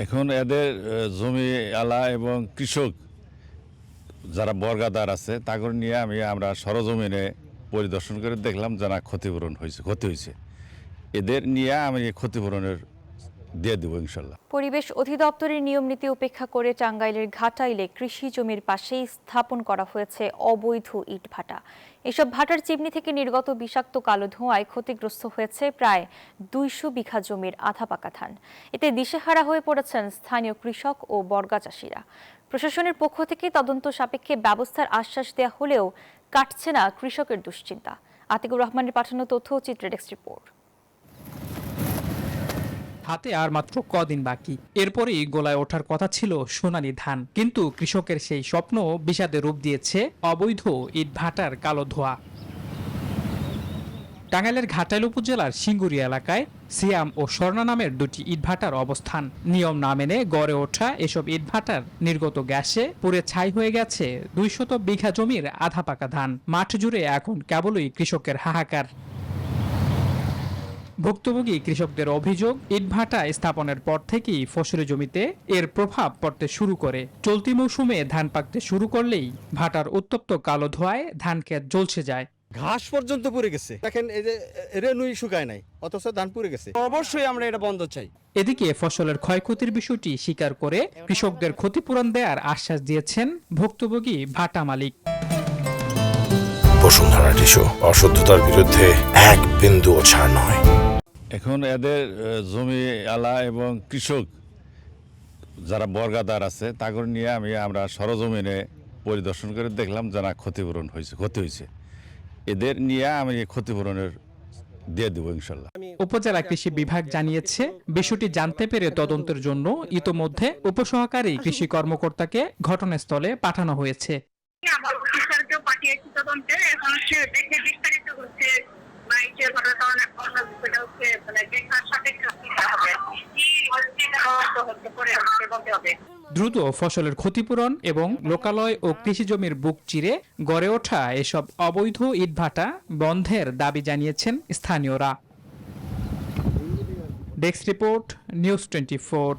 এখন এদের জমি আলা এবং কৃষক যারা বর্গাদার আছে তাকে নিয়ে আমরা সরজমিনে পরিদর্শন করে দেখলাম যারা ক্ষতি হয়েছে এদের নিয়ে আমি ক্ষতিপূরণের দিয়ে দেবো ইনশাল্লাহ। পরিবেশ অধিদপ্তরের নিয়ম নীতি উপেক্ষা করে টাঙ্গাইলের ঘাটাইলে কৃষি জমির পাশেই স্থাপন করা হয়েছে অবৈধ ইটভাটা। এসব ভাটার চিমনি থেকে নির্গত বিষাক্ত কালো ধোঁয়ায় ক্ষতিগ্রস্ত হয়েছে প্রায় 200 বিঘা জমির আধা পাকা ধান। এতে দিশেহারা হয়ে পড়েছেন স্থানীয় কৃষক ও বর্গা চাষিরা। প্রশাসনের পক্ষ থেকে তদন্ত সাপেক্ষে ব্যবস্থার আশ্বাস দেওয়া হলেও কাটছে না কৃষকের দুশ্চিন্তা। আতিকুর রহমানের পাঠানো তথ্য ও চিত্র ডেস্ক রিপোর্ট। হাতে আর মাত্র কদিন বাকি, এরপরই গোলায় ওঠার কথা ছিল সোনালী ধান, কিন্তু কৃষকের সেই স্বপ্ন বিষাদে রূপ দিয়েছে অবৈধ ইটভাটার কালো ধোঁয়া। টাঙ্গাইলের ঘাটাইল উপজেলার সিঙ্গুরি এলাকায় সিয়াম ও স্বর্ণা নামের দুটি ইটভাটার অবস্থান। নিয়ম না মেনে গড়ে ওঠা এসব ইটভাটার নির্গত গ্যাসে পুড়ে ছাই হয়ে গেছে 200 বিঘা জমির আধা পাকা ধান। মাঠ জুড়ে এখন কেবলই কৃষকের হাহাকার। ভুক্তভোগী কৃষকদের অভিযোগ, ইটভাটা স্থাপনের পর থেকেই ফসলি জমিতে এর প্রভাব পড়তে শুরু করে। চলতি মৌসুমে ধান পাকতে শুরু করলেই ভাটার উত্তপ্ত কালো ধোঁয়ায় ধান ক্ষেত জ্বলসে যায়। ঘাস পর্যন্ত পুড়ে গেছে, দেখেন এই যে রেনুই শুকায় নাই, অথচ ধান পুড়ে গেছে। অবশ্যই আমরা এটা বন্ধ চাই। এদিকে ফসলের ক্ষয়ক্ষতির বিষয়টি স্বীকার করে কৃষকদের ক্ষতিপূরণ দেওয়ার আশ্বাস দিয়েছেন ভুক্তভোগী ভাটা মালিক। বসুন্ধরা টিস্যু, অশুদ্ধতার বিরুদ্ধে এক বিন্দুও ছাড় নয়। এখন এদের জমি আলা এবং কৃষক যারা বর্গাদার আছে তাকে নিয়ে আমরা সরজমিনে পরিদর্শন করে দেখলাম যারা ক্ষতি হয়েছে এদের নিয়ে আমি ক্ষতিপূরণের দিয়ে দেবো ইনশাল্লাহ। উপজেলা কৃষি বিভাগ জানিয়েছে, বিষয়টি জানতে পেরে তদন্তের জন্য ইতোমধ্যে উপসহকারী কৃষি কর্মকর্তাকে ঘটনাস্থলে পাঠানো হয়েছে। আমার অফিসারকেও পাঠিয়েছি তদন্তে, এখন হচ্ছে দেখে বিস্তারিত হচ্ছে মাইকের ঘটনা হচ্ছে মানে দেখার সাথে হবে। দ্রুত ফসলের ক্ষতিপূরণ এবং লোকালয় ও কৃষি জমির বুক চিরে গড়ে ওঠা এসব অবৈধ ইটভাটা বন্ধের দাবি জানিয়েছেন স্থানীয়রা। Desk report, news 24।